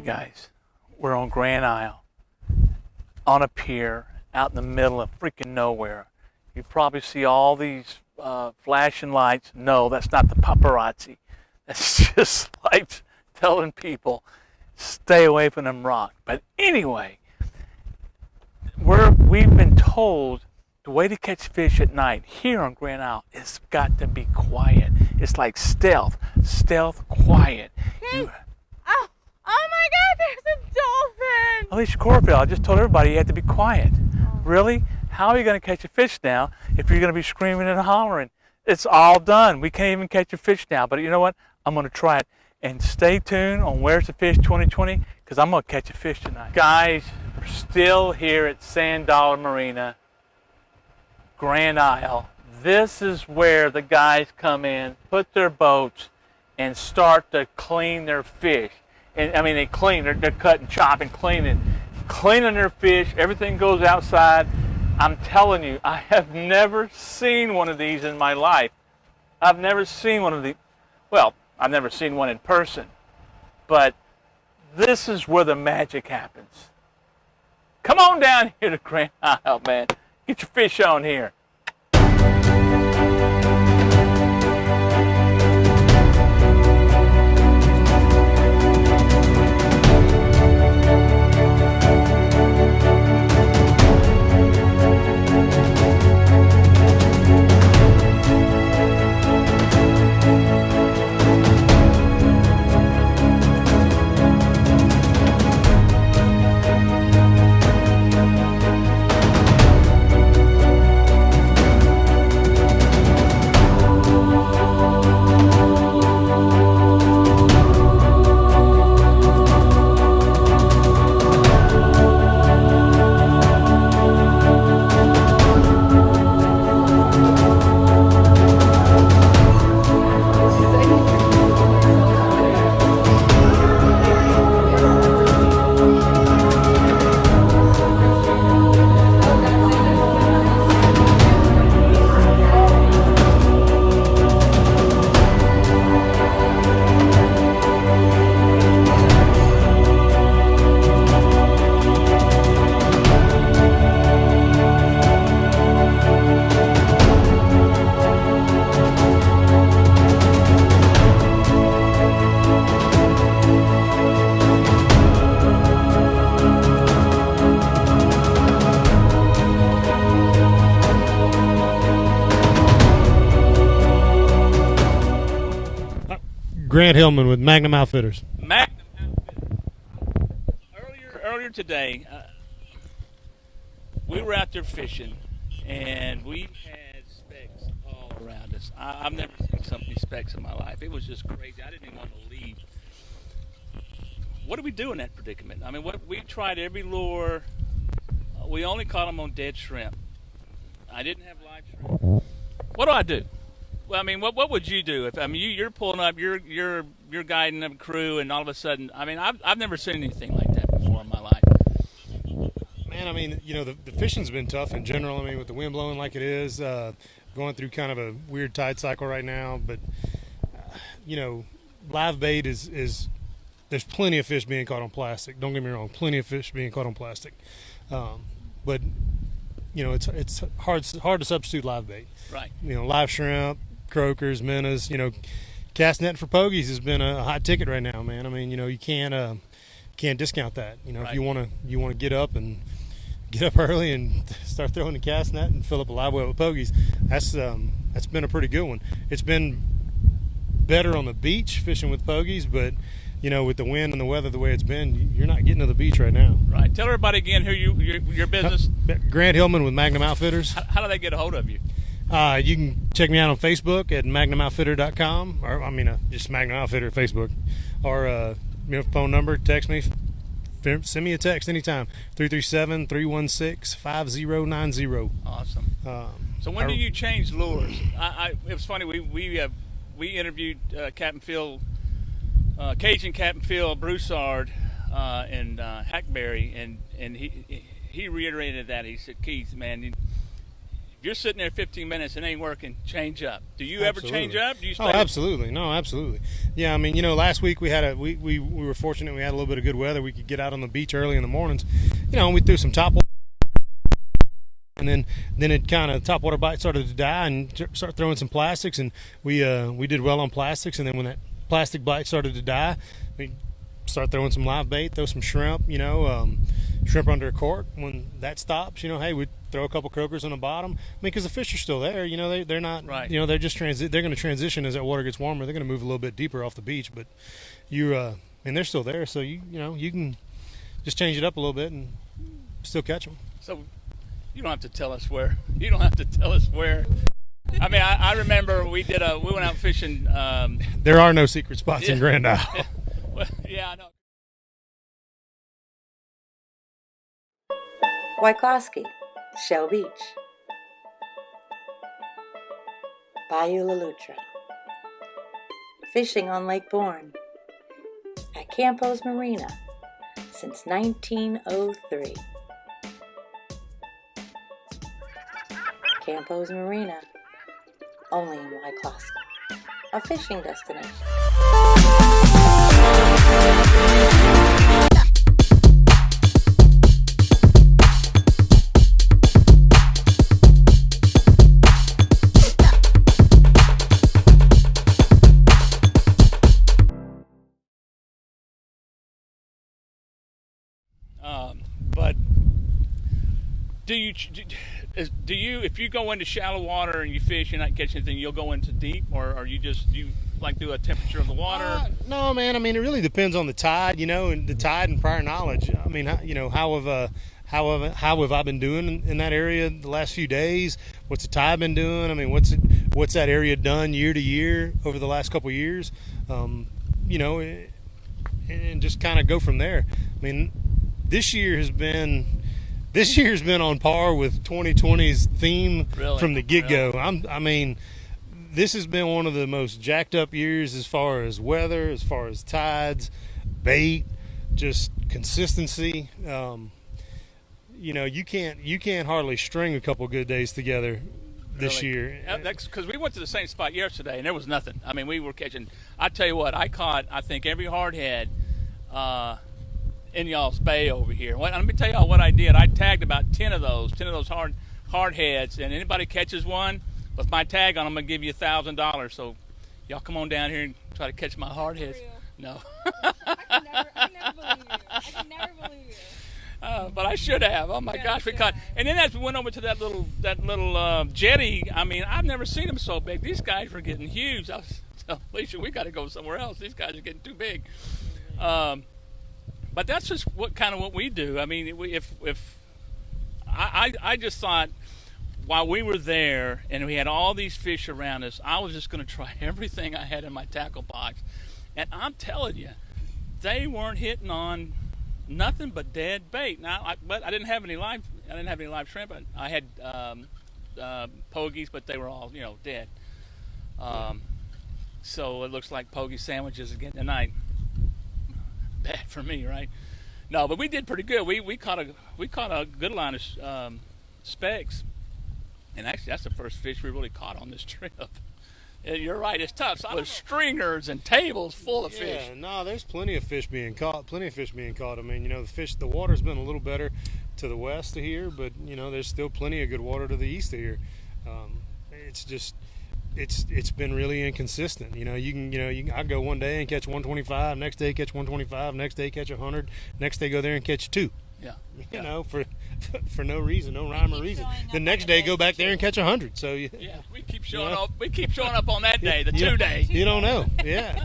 Hey guys, we're on Grand Isle, on a pier, out in the middle of freaking nowhere. You probably see all these flashing lights. No, that's not the paparazzi. That's just lights telling people, stay away from them rocks. But anyway, we've been told the way to catch fish at night here on Grand Isle is got to be quiet. It's like stealth, quiet. Oh my God, there's a dolphin! Alicia Corfield, I just told everybody you had to be quiet. Oh. Really? How are you going to catch a fish now if you're going to be screaming and hollering? It's all done. We can't even catch a fish now. But you know what? I'm going to try it. And stay tuned on Where's the Fish 2020 because I'm going to catch a fish tonight. Guys, we're still here at Sand Dollar Marina, Grand Isle. This is where the guys come in, put their boats, and start to clean their fish. And I mean, they clean, they're cutting, chopping, cleaning their fish. Everything goes outside. I'm telling you, I have never seen one of these in my life. I've never seen one of these. Well, I've never seen one in person. But this is where the magic happens. Come on down here to Grand Isle, man. Get your fish on here. Grant Hillman with Magnum Outfitters. Magnum Outfitters. Earlier today, we were out there fishing, and we had specks all around us. I've never seen so many specks in my life. It was just crazy. I didn't even want to leave. What do we do in that predicament? I mean, we tried every lure. We only caught them on dead shrimp. I didn't have live shrimp. What do I do? Well, I mean, what would you do if you're pulling up, you're guiding a crew, and all of a sudden, I mean, I've never seen anything like that before in my life. Man, I mean, you know, the fishing's been tough in general. I mean, with the wind blowing like it is, going through kind of a weird tide cycle right now. But you know, live bait is there's plenty of fish being caught on plastic. Don't get me wrong, plenty of fish being caught on plastic. But you know, it's hard to substitute live bait. Right. You know, live shrimp, croakers, minnows, you know, cast net for pogies has been a hot ticket right now, man. I mean, you know, you can't discount that. You know, right. If you want to get up early and start throwing the cast net and fill up a live well with pogies, that's been a pretty good one. It's been better on the beach fishing with pogies, but you know, with the wind and the weather the way it's been, you're not getting to the beach right now. Right. Tell everybody again who your business. Grant Hillman with Magnum Outfitters. How do they get a hold of you? You can check me out on Facebook at magnumoutfitter.com, or just Magnum Outfitter Facebook, or phone number, text me, send me a text anytime, 337-316-5090. Awesome. So when do you change lures? It was funny, we interviewed Captain Phil, Cajun Captain Phil Broussard in Hackberry, and he reiterated that. He said, Keith, man, if you're sitting there 15 minutes and ain't working, change up. Do you ever change Absolutely. up? Do you stay? Oh, absolutely. No, absolutely. Yeah, I mean, you know, last week we were fortunate. We had a little bit of good weather. We could get out on the beach early in the mornings. You know, and we threw some top water, and then it kind of top water bite started to die, and start throwing some plastics, and we did well on plastics. And then when that plastic bite started to die, we start throwing some live bait, throw some shrimp. You know, shrimp under a cork. When that stops, you know, hey, we throw a couple croakers on the bottom. I mean, because the fish are still there. You know, they're not. Right. You know, they're just they're going to transition as that water gets warmer. They're going to move a little bit deeper off the beach, but and they're still there. So you know you can just change it up a little bit and still catch them. So you don't have to tell us where. You don't have to tell us where. I mean, I remember we went out fishing. There are no secret spots in Grand Isle. Well, yeah, I know. Wyclosky, Shell Beach, Bayou La Loutre, fishing on Lake Bourne, at Campos Marina since 1903. Campos Marina, only in Wyclosky, a fishing destination. But do you if you go into shallow water and you fish, you're not catching anything, you'll go into deep, or are you like through a temperature of the water? No, man. I mean, it really depends on the tide, you know, and the tide and prior knowledge. I mean, you know, how have I been doing in that area the last few days? What's the tide been doing? I mean, what's that area done year to year over the last couple of years? You know, and just kind of go from there. I mean, this year's been on par with 2020's theme from the get-go. Really? I mean, this has been one of the most jacked up years as far as weather, as far as tides, bait, just consistency. You know, you can't hardly string a couple good days together this year. That's because we went to the same spot yesterday and there was nothing. I mean, we were catching. I tell you what, I caught I think every hardhead in y'all's bay over here. Let me tell y'all what I did. I tagged about 10 of those hard heads, and anybody catches one with my tag on, I'm gonna give you $1,000. So y'all come on down here and try to catch my hard heads. No. I can never believe you. I can never believe you. But I should have. Oh my gosh, we caught. And then as we went over to that little jetty, I mean, I've never seen them so big. These guys were getting huge. I was telling Alicia, we got to go somewhere else. These guys are getting too big. But that's just what we do. I mean, I just thought while we were there and we had all these fish around us, I was just going to try everything I had in my tackle box. And I'm telling you, they weren't hitting on nothing but dead bait. Now, but I didn't have any live. I didn't have any live shrimp. I had pogies, but they were all dead. So it looks like pogie sandwiches again tonight. Bad for me, right? No, but we did pretty good. We caught a good line of specks, and actually that's the first fish we really caught on this trip. And you're right, it's tough. So with stringers and tables full of fish. Yeah, no, there's plenty of fish being caught. I mean, the water's been a little better to the west of here, but there's still plenty of good water to the east of here. It's just. It's been really inconsistent. I go one day and catch 125, next day catch 125, next day catch 100, next day go there and catch 2. Yeah. For no reason, no rhyme or reason. The next day go back there and catch 100. So we keep showing up. We keep showing up on that day, the 2 day. You don't know. Yeah.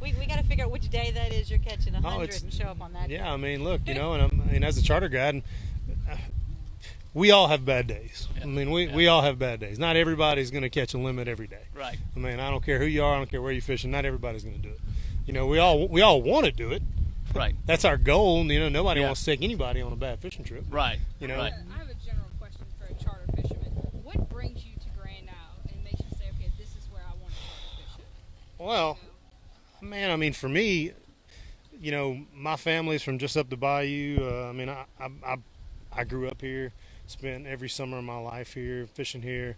We got to figure out which day that is you're catching 100 and show up on that day. Yeah, I mean, look, and as a charter guide, we all have bad days. Yeah. I mean, we all have bad days. Not everybody's going to catch a limit every day. Right. I mean, I don't care who you are. I don't care where you're fishing. Not everybody's going to do it. We all want to do it. Right. That's our goal. Nobody wants to take anybody on a bad fishing trip. Right. Right. I have a general question for a charter fisherman. What brings you to Grand Isle and makes you say, okay, this is where I want to charter fish? Well, man, I mean, for me, my family's from just up the bayou. I mean, I grew up here. spent every summer of my life here, fishing here.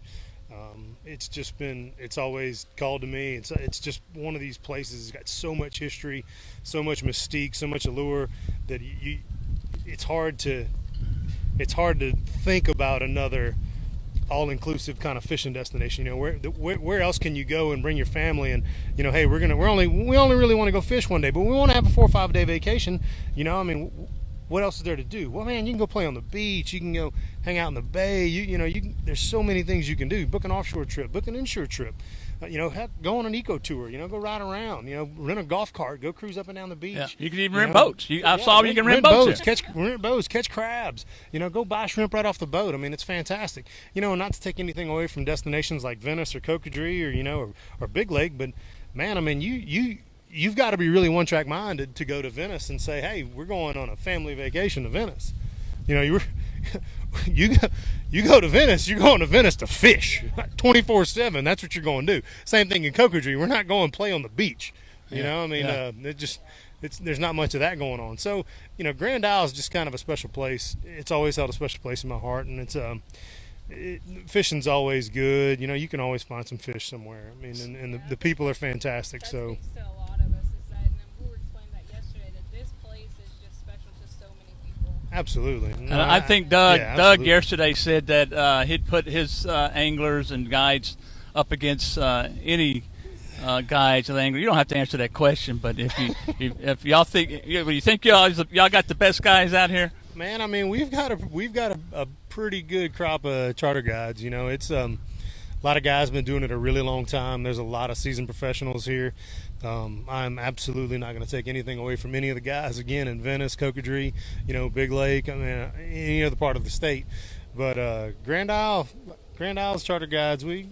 It's always called to me. It's just one of these places. It's got so much history, so much mystique, so much allure that it's hard to think about another all-inclusive kind of fishing destination. You know, where else can you go and bring your family and, you know, hey, we only really want to go fish one day, but we want to have a 4 or 5 day vacation. You know, I mean, what else is there to do? Well, man, you can go play on the beach. You can go hang out in the bay. There's so many things you can do. Book an offshore trip, book an inshore trip. Go on an eco tour. Go ride around. Rent a golf cart. Go cruise up and down the beach. Yeah. You can even rent boats. I saw you can rent boats. Rent boats, catch crabs. Go buy shrimp right off the boat. I mean, it's fantastic. Not to take anything away from destinations like Venice or Cocodrie or Big Lake, but man, I mean, you've got to be really one-track minded to go to Venice and say, hey, we're going on a family vacation to Venice. You go to Venice, you're going to Venice to fish 24/7. That's what you're going to do. Same thing in Cocodrie. We're not going to play on the beach. There's not much of that going on. So, Grand Isle is just kind of a special place. It's always held a special place in my heart, and fishing's always good. You can always find some fish somewhere. I mean, and the people are fantastic. So. To a lot of us is that, and we were explaining that yesterday, that this place is just special to so many people. Absolutely. I think Doug yesterday said that he'd put his anglers and guides up against any guides of angler. You don't have to answer that question, but if y'all think y'all got the best guys out here. Man, I mean, we've got a pretty good crop of charter guides. It's a lot of guys been doing it a really long time. There's a lot of seasoned professionals here. I'm absolutely not going to take anything away from any of the guys again in Venice, Cocodrie, Big Lake, I mean, any other part of the state. But Grand Isle's charter guides, we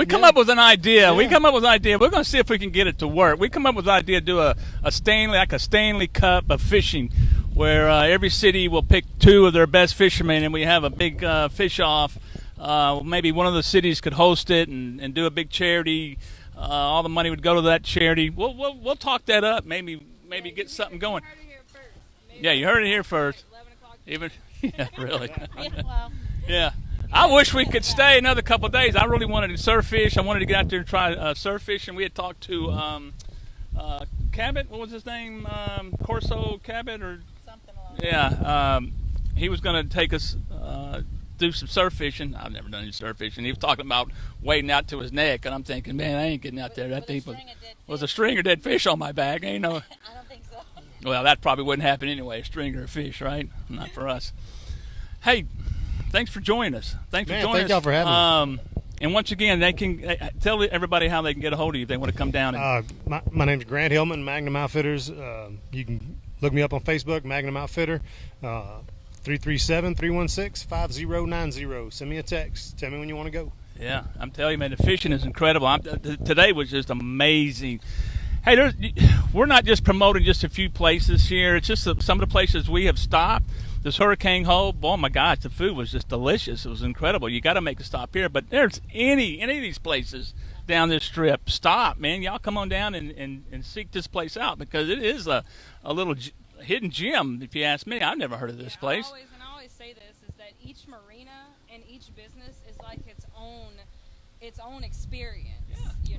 come up with an idea. Yeah. We come up with an idea. We're going to see if we can get it to work. We come up with an idea to do a Stanley Cup of fishing, where every city will pick 2 of their best fishermen, and we have a big fish off. Maybe one of the cities could host it and do a big charity. All the money would go to that charity. We'll talk that up. Maybe get something going. You heard it here first. Yeah, you heard it here first. 11 o'clock. Even yeah, really. Yeah, well, Yeah. I wish we could stay another couple of days. I really wanted to surf fish. I wanted to get out there and try surf fish. And we had talked to Cabot. What was his name? Corso Cabot or something along. Yeah. He was going to take us do some surf fishing. I've never done any surf fishing. He was talking about wading out to his neck, and I'm thinking, man, I ain't getting out there that deep. Was a string of dead fish on my back? Ain't no. I don't think so. Well, that probably wouldn't happen anyway. A string or a fish, right? Not for us. Hey. Thanks for joining us. Thank y'all for having me. And once again, they can tell everybody how they can get a hold of you if they want to come down. My name's Grant Hillman, Magnum Outfitters. You can look me up on Facebook, Magnum Outfitter, 337-316-5090. Send me a text. Tell me when you want to go. Yeah, I'm telling you, man, the fishing is incredible. Today was just amazing. Hey, we're not just promoting just a few places here. It's just some of the places we have stopped. This Hurricane Hole, oh my gosh, the food was just delicious. It was incredible. You got to make a stop here. But there's any of these places down this strip, stop, man. Y'all come on down and seek this place out, because it is a little hidden gem, if you ask me. I've never heard of this place. I always say this, is that each marina and each business is like its own experience.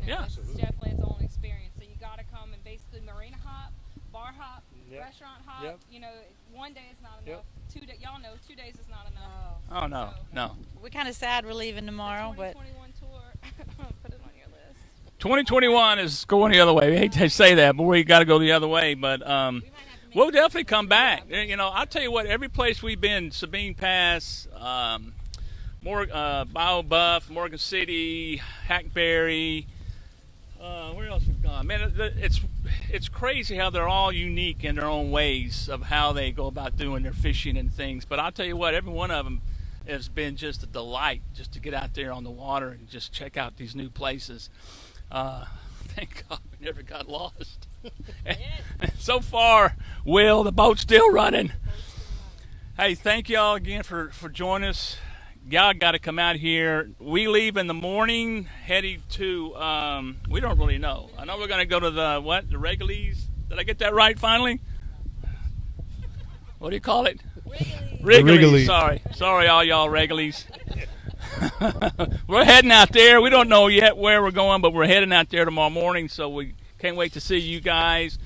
Yeah. It's definitely its own experience. So you got to come and basically marina hop, bar hop, restaurant hop. Yep. One day is not enough. 2 days, y'all know 2 days is not enough. Oh, no, no. We're kind of sad we're leaving tomorrow, but 2021 tour, put it on your list. 2021 is going the other way. We hate to say that, but we got to go the other way. But we'll definitely come back. I'll tell you what, every place we've been, Sabine Pass, Bio Buff, Morgan City, Hackberry, where else we've gone? Man, it's crazy how they're all unique in their own ways of how they go about doing their fishing and things. But I'll tell you what, every one of them has been just a delight just to get out there on the water and just check out these new places. Thank God we never got lost. So far, Will, the boat's still running. Hey, thank y'all again for joining us. Y'all got to come out here. We leave in the morning, heading to, we don't really know. I know we're going to go to the Regalies. Did I get that right finally? what do you call it? Wrigley. Wrigley. Sorry, all y'all Wrigley's. We're heading out there. We don't know yet where we're going, but we're heading out there tomorrow morning, so we can't wait to see you guys.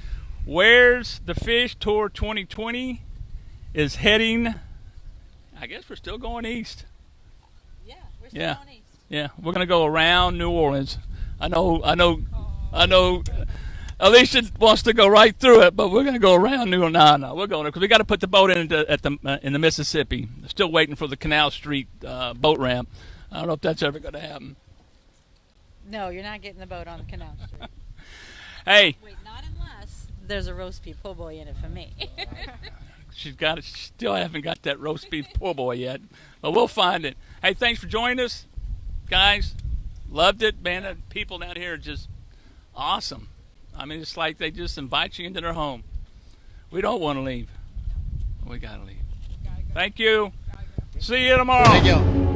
Where's the Fish Tour 2020 is heading? I guess we're still going east. Yeah, we're still Yeah. on east. Yeah, we're gonna go around New Orleans. I know. Alicia wants to go right through it, but we're gonna go around New Orleans. No, we're going because we got to put the boat in in the Mississippi. Still waiting for the Canal Street boat ramp. I don't know if that's ever gonna happen. No, you're not getting the boat on the Canal Street. Hey, Wait, not unless there's a roast beef po' boy in it for me. she's got it. She still haven't got that roast beef poor boy yet, but we'll find it. Hey, thanks for joining us, guys. Loved it, man. The people down here are just awesome. I mean, it's like they just invite you into their home. We don't want to leave. We got to leave. Thank you. See you tomorrow. Thank y'all.